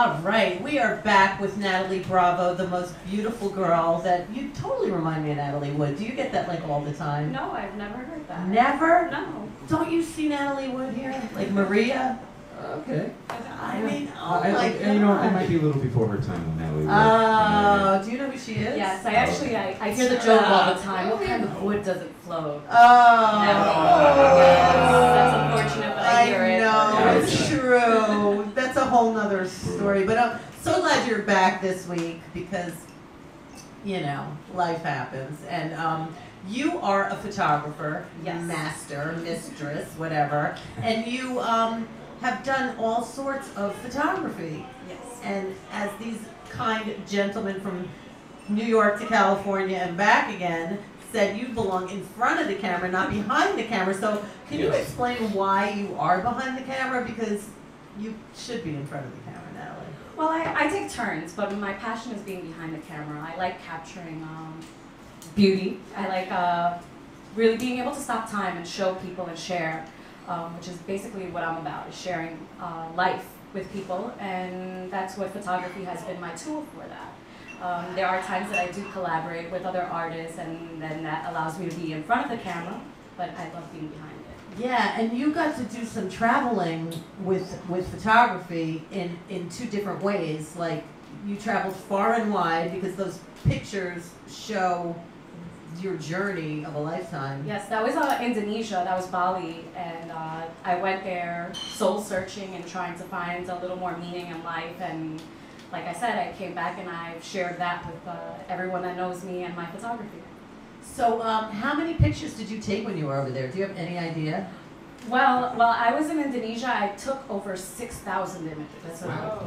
All right, we are back with Natali Bravo, the most beautiful girl that you totally remind me of Natalie Wood. Do you get that like all the time? No, I've never heard that. Never? No. Don't you see Natalie Wood here? Like Maria? Okay. I mean, oh my God. You know, I might be a little before her time when Natalie Wood. Oh, do you know who she is? Yes, I actually, I hear the joke all the time. What kind of wood doesn't float? Oh. Yes, that's unfortunate, but I hear it. I know, it's true. That's a whole nother story. But I'm so glad you're back this week because, you know, life happens. And you are a photographer, yes. Master, mistress, whatever. And you have done all sorts of photography. Yes. And as these kind gentlemen from New York to California and back again said, you belong in front of the camera, not behind the camera. So can you explain why you are behind the camera? Because you should be in front of the camera, Natalie. Well, I take turns, but my passion is being behind the camera. I like capturing beauty. I like really being able to stop time and show people and share, which is basically what I'm about, is sharing life with people, and that's what photography has been my tool for that. There are times that I do collaborate with other artists, and then that allows me to be in front of the camera, but I love being behind it. Yeah, and you got to do some traveling with photography in two different ways. Like, you traveled far and wide because those pictures show your journey of a lifetime. Yes, that was Indonesia, that was Bali, and I went there soul searching and trying to find a little more meaning in life, and like I said, I came back and I've shared that with everyone that knows me and my photography. So how many pictures did you take when you were over there? Do you have any idea? Well, while I was in Indonesia, I took over 6,000 images. That's wow.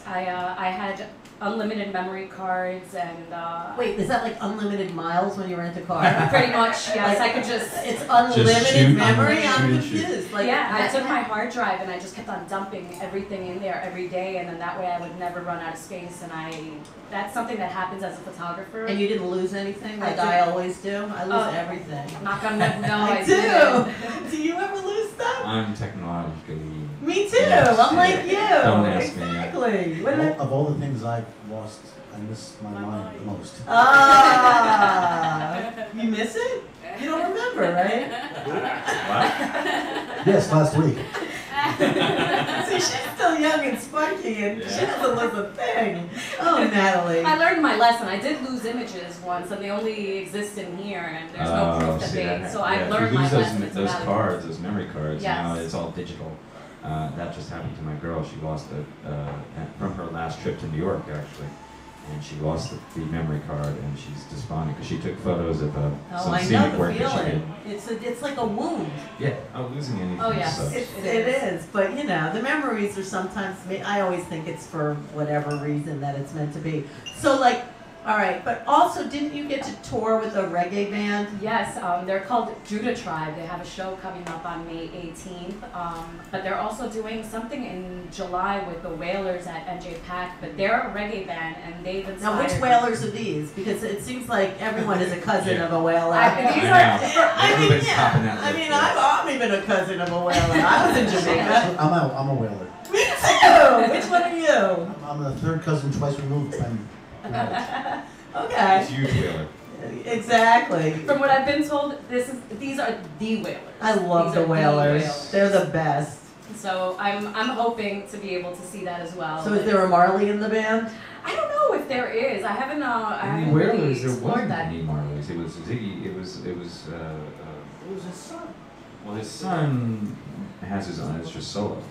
I had unlimited memory cards and... Wait, is that like unlimited miles when you rent a car? Pretty much, yes. I could just... It's unlimited memory? I'm confused. Like, yeah, I took my hard drive and I just kept on dumping everything in there every day, and then that way I would never run out of space, and that's something that happens as a photographer. And you didn't lose anything like I always do? I lose everything. Knock on wood, no, I do. Do you ever lose stuff? I'm technologically... Me too. I'm like you. Don't ask me. Exactly. Of all the things I've lost, I miss my mind the most. Ah, you miss it? You don't remember, right? Yes, last week. See, she's still young and spunky, and she doesn't lose a thing. Oh, Natalie. I learned my lesson. I did lose images once, and they only exist in here, and there's no proof that they... So I learned my lesson. Those cards, those memory cards, yes. Now it's all digital. That just happened to my girl. She lost it from her last trip to New York, actually. And she lost the memory card, and she's despondent because she took photos of some scenic work that she did. It's like a wound. Yeah, losing anything. Oh yes, it is. But you know, the memories are sometimes. I always think it's for whatever reason that it's meant to be. So like, all right. But also, didn't you get to tour with a reggae band? Yes, they're called Judah Tribe. They have a show coming up on May 18th. But they're also doing something in July with the Wailers at NJ Pack. But they're a reggae band, and they've inspired... Now, which Wailers are these? Because it seems like everyone is a cousin of a Wailer. I'm even a cousin of a Wailer. I was in Jamaica. I'm a Wailer. Me too. Which one are you? I'm the third cousin twice removed. Okay. It's huge Wailer. Exactly. From what I've been told, these are the Wailers. I love the Wailers. They're the best. So I'm hoping to be able to see that as well. So is there a Marley in the band? I don't know if there is. I haven't really explored there wasn't that. any Marleys. It was Ziggy. It was his son. Well, his son has his own. It's just solo.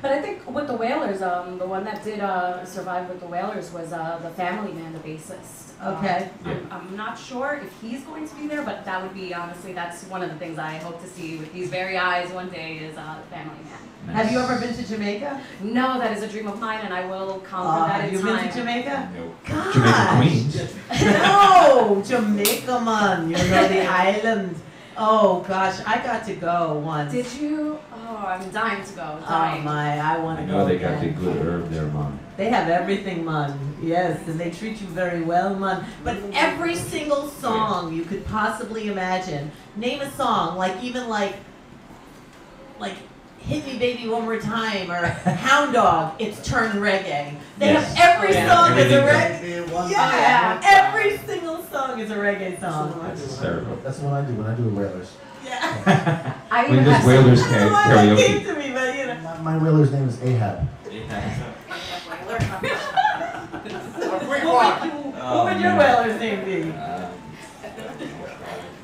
But I think with the Wailers, the one that did survive with the Wailers was the Family Man, the bassist. Okay. I'm not sure if he's going to be there, but that would be, honestly, that's one of the things I hope to see with these very eyes one day is Family Man. Nice. Have you ever been to Jamaica? No, that is a dream of mine, and I will conquer that in time. Have you been to Jamaica? Nope. Gosh. Jamaica Queens. No, Jamaica, man. You know, the island. Oh, gosh, I got to go once. Did you? Oh, I'm dying to go. Dying. Oh, my, I want to go. I know they again. got the good herb there, Mom. They have everything, man. Yes, and they treat you very well, man. But every single song you could possibly imagine. Name a song, like even like Hit Me Baby One More Time or Hound Dog, it's turned reggae. They Yes. have every song is a Everything reggae. yeah. Every single song is a reggae That's song. the one I do. Hysterical. That's the one I do when I do Whalers. Yeah. I When even does have Whalers I don't know why that came karaoke? to me, but you know. My Whaler's name is Ahab. What would your Whaler's name be?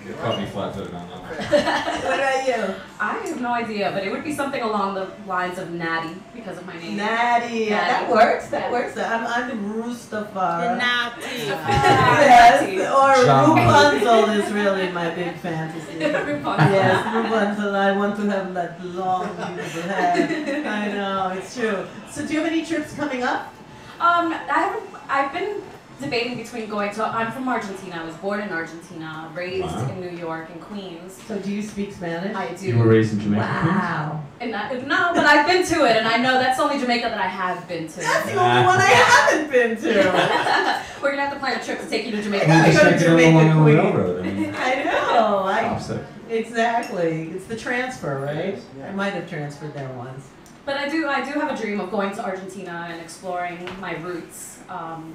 You caught me flat-footed on that one. What about you? I have no idea, but it would be something along the lines of Natty because of my name. Natty. Yeah, that works. That works. I'm Rustafari. Natty. Yes. Or John. Rapunzel is really my big fantasy. Rapunzel. Yes, Rapunzel. I want to have that long, beautiful hair. I know, it's true. So, do you have any trips coming up? I've been debating between going to. I'm from Argentina. I was born in Argentina, raised Wow. in New York and Queens. So, do you speak Spanish? I do. You were raised in Jamaica? Wow. And no, but I've been to it, and I know that's the only Jamaica that I have been to. That's the only one I haven't been to. We're gonna have to plan a trip to take you to Jamaica. I Queens? gotta Just go to take it along Jamaica, the Queens. railroad. I mean, I know. opposite. Exactly. It's the transfer, right? Yeah. I might have transferred there once. But I do have a dream of going to Argentina and exploring my roots,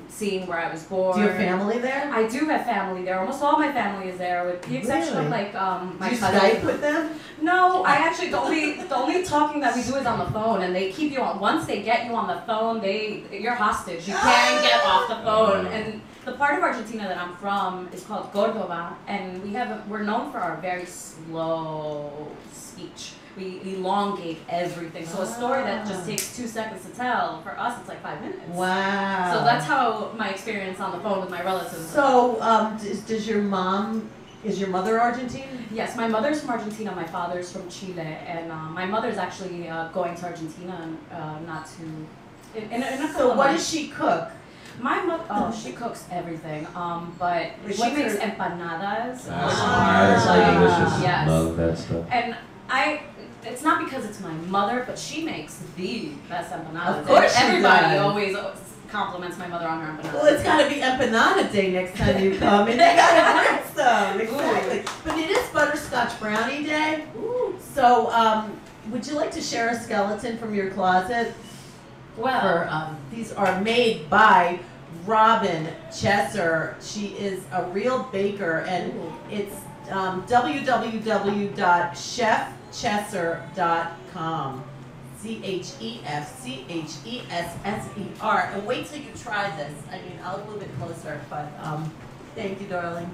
seeing where I was born. Do you have family there? I do have family there. Almost all my family is there, with the exception Really? of like my Do you cousins. Skype with them? No, I actually the only talking that we do is on the phone, and they keep you on. Once they get you on the phone, you're hostage. You can't get off the phone. And the part of Argentina that I'm from is called Córdoba, and we're known for our very slow speech. We elongate everything. So a story that just takes 2 seconds to tell, for us it's like 5 minutes. Wow. So that's how my experience on the phone with my relatives. So, does your mom? Is your mother Argentine? Yes, my mother's from Argentina, my father's from Chile, and my mother's actually going to Argentina not to. In a couple So, of what months. does she cook? My mother, she cooks everything, but she What's makes her- empanadas. That's delicious. Yes. Love that stuff. And it's not because it's my mother, but she makes the best empanadas. Of course she Everybody does. always compliments my mother on her empanadas. Well, it's got to be empanada day next time you come, and you got to bring some. Exactly. But it is butterscotch brownie day. So, would you like to share a skeleton from your closet? Well, These are made by Robin Chesser. She is a real baker, and it's www.chefchesser.com. CHEFCHESSER. And wait till you try this. I mean, I'll move it closer, but thank you, darling.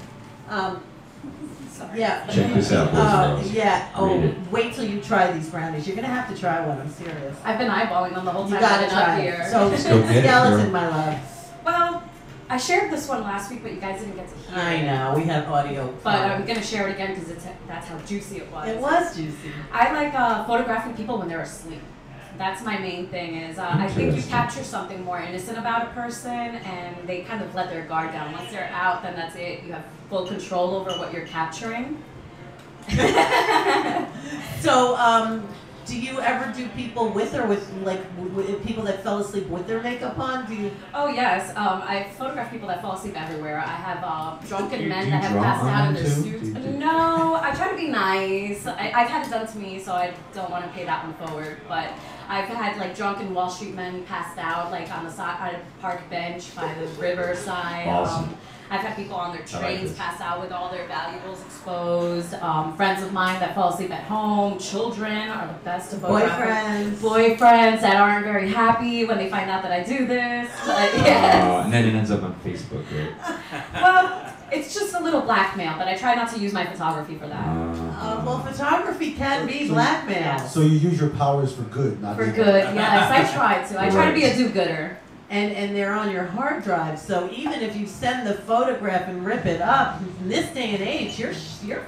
Yeah. Check this out, boys and girls. Yeah. Read it. Wait till you try these brownies. You're gonna have to try one. I'm serious. I've been eyeballing them the whole You time gotta I've been up try here. it. So, Just go get it, skeleton, girl. my love. Well, I shared this one last week, but you guys didn't get to hear it. I know we have audio. But I'm gonna share it again because that's how juicy it was. It was juicy. I like photographing people when they're asleep. That's my main thing. Is I think you Interesting. capture something more innocent about a person, and they kind of let their guard down. Once they're out, then that's it. You have full control over what you're capturing. So, do you ever do people with or with people that fell asleep with their makeup on? Do you? Oh yes, I photograph people that fall asleep everywhere. I have drunken Do you men that have draw passed on out in them their too? suits. Do you- No, I try to be nice. I've had it done to me, so I don't want to pay that one forward. But I've had like drunken Wall Street men passed out like on the side, on a park bench by the riverside. Awesome. I've had people on their like trains this. pass out with all their valuables exposed. Friends of mine that fall asleep at home. Children are the best to photograph. Boyfriends that aren't very happy when they find out that I do this. But, yes. And then it ends up on Facebook, right? Well, it's just a little blackmail, but I try not to use my photography for that. Well, photography can be blackmail. So you use your powers for good, not For evil. good, yes, I try to. I try to be a do-gooder. And they're on your hard drive. So even if you send the photograph and rip it up, in this day and age, you're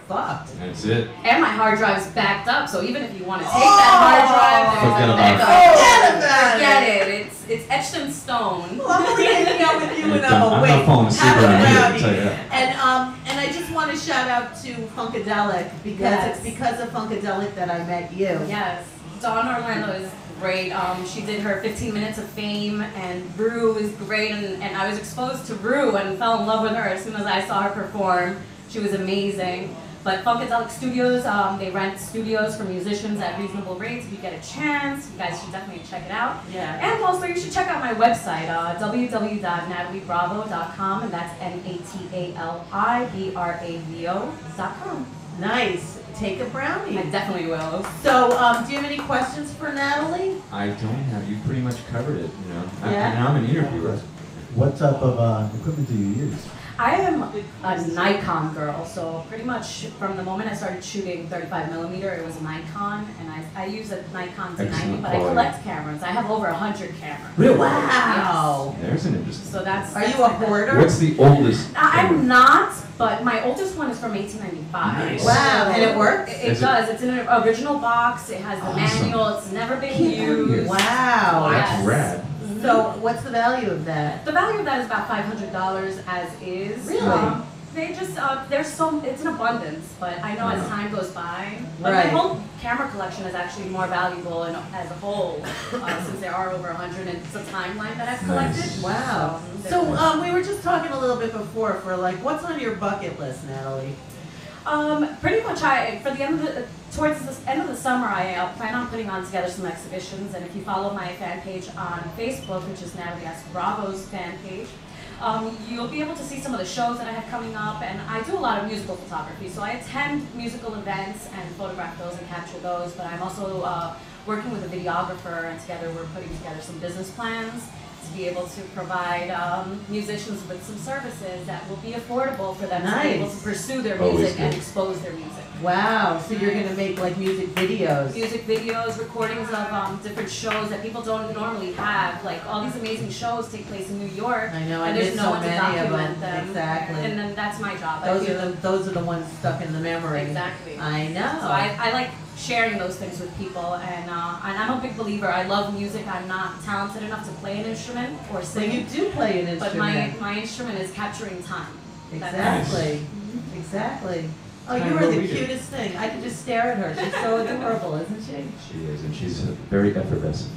fucked. That's it. And my hard drive's backed up, so even if you want to take that hard drive, there's Forget a about backup. it. Forget Forget it. It's etched in stone. Well, I'm only hanging out with you and I'm I'm not awake. falling asleep Have a around here, I'll brownie. tell you that. And I just want to shout out to Funkadelic because Yes. it's because of Funkadelic that I met you. Yes, Dawn Orlando is great. She did her 15 Minutes of Fame, and Rue is great. And I was exposed to Rue and fell in love with her as soon as I saw her perform. She was amazing. But Funkadelic Studios, they rent studios for musicians at reasonable rates. If you get a chance, you guys should definitely check it out. Yeah. And also, you should check out my website, www.natalibravo.com, and that's NATALIBRAVO.com. Nice. Take a brownie. I definitely will. So, do you have any questions for Natali? I don't have. You pretty much covered it. You know. Yeah. And I'm an interviewer. What type of equipment do you use? I am a Nikon girl, so pretty much from the moment I started shooting 35mm, it was Nikon, and I use a Nikon D90, Excellent but quality. I collect cameras. I have over 100 cameras. Really? Wow. There's an interesting. So that's. Are you a hoarder? What's the oldest? I'm not, but my oldest one is from 1895. Nice. Wow, and it works? It does. It's in an original box. It has the Awesome. manual. It's never been Keep on used. here. Wow. Yes. That's rad. So, what's the value of that? The value of that is about $500 as is. Really? They just it's in abundance, but I know as time goes by. But Right. my whole camera collection is actually more valuable as a whole, since there are over 100 and it's a timeline that I've collected. Nice. Wow. So, we were just talking a little bit before for like, what's on your bucket list, Natali? Pretty much, towards the end of the summer, I plan on putting on together some exhibitions. And if you follow my fan page on Facebook, which is Natali Bravo's fan page, you'll be able to see some of the shows that I have coming up. And I do a lot of musical photography, so I attend musical events and photograph those and capture those. But I'm also working with a videographer, and together we're putting together some business plans to be able to provide musicians with some services that will be affordable for them to be able to pursue their Always music and good. expose their music. Wow. So you're gonna make like music videos? Music videos, recordings of different shows that people don't normally have. Like all these amazing shows take place in New York. I know. I and there's miss no so one to many of document them. them. Exactly. And then that's my job. Those are the ones stuck in the memory. Exactly. I know. So I like sharing those things with people, and I'm a big believer. I love music. I'm not talented enough to play an instrument or So sing. you do play an But instrument. my instrument is capturing time. Exactly. Exactly. Oh, Kind you of are what the we do. cutest thing. I can just stare at her. She's so adorable, isn't she? She is, and she's very effervescent.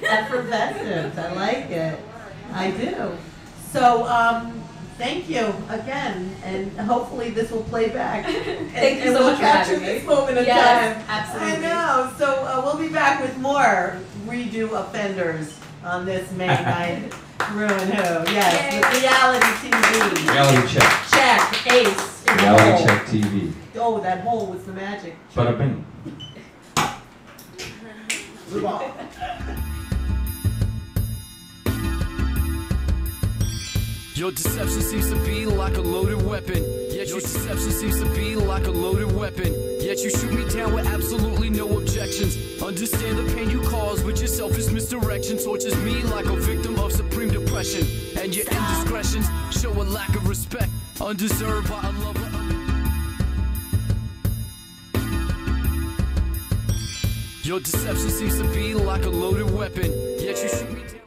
Effervescent. I like it. I do. So, thank you again, and hopefully this will play back. Thank you and so we'll much for capture having me. this moment of Yes, time. absolutely. I know. So we'll be back with more redo offenders on this May night. rew-who. Yes, Yay. with reality TV. Reality check. Check. Ace. in the Reality hole. check TV. Oh, that hole was the magic. Bada bing. Your deception seems to be like a loaded weapon. Yet your deception seems to be like a loaded weapon. Yet you shoot me down with absolutely no objections. Understand the pain you cause with your selfish misdirection. Tortures me like a victim of supreme depression. And your indiscretions show a lack of respect, undeserved by a lover. Your deception seems to be like a loaded weapon. Yet you shoot me down.